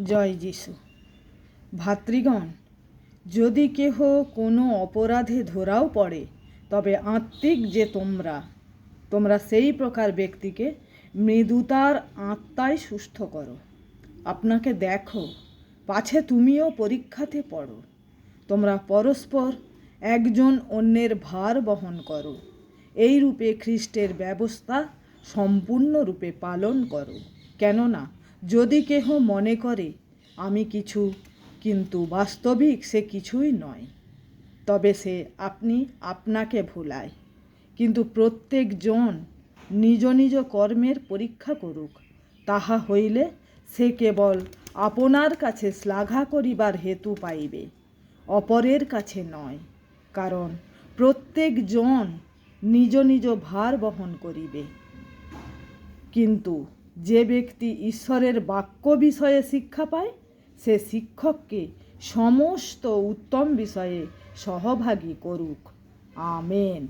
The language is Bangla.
জয় যিশু। ভাতৃগণ, যদি কেহ কোনো অপরাধে ধরাও পড়ে, তবে আত্মিক যে তোমরা সেই প্রকার ব্যক্তিকে মৃদুতার আত্মায় সুস্থ করো। আপনাকে দেখো, পাছে তুমিও পরীক্ষাতে পড়ো। তোমরা পরস্পর একজন অন্যের ভার বহন করো। এই রূপে খ্রিস্টের ব্যবস্থা সম্পূর্ণরূপে পালন করো। কেননা যদি কেহ মনে করে আমি কিছু, কিন্তু বাস্তবিক সে কিছুই নয়, তবে সে আপনাকে ভুলায়। কিন্তু প্রত্যেকজন নিজ নিজ কর্মের পরীক্ষা করুক, তাহা হইলে সে কেবল আপনার কাছে শ্লাঘা করিবার হেতু পাইবে, অপরের কাছে নয়। কারণ প্রত্যেকজন নিজ নিজ ভার বহন করিবে। কিন্তু যে ব্যক্তি ঈশ্বরের বাক্য বিষয়ে শিক্ষা পায়, সে শিক্ষককে সমস্ত উত্তম বিষয়ে সহভাগী করুক। আমেন।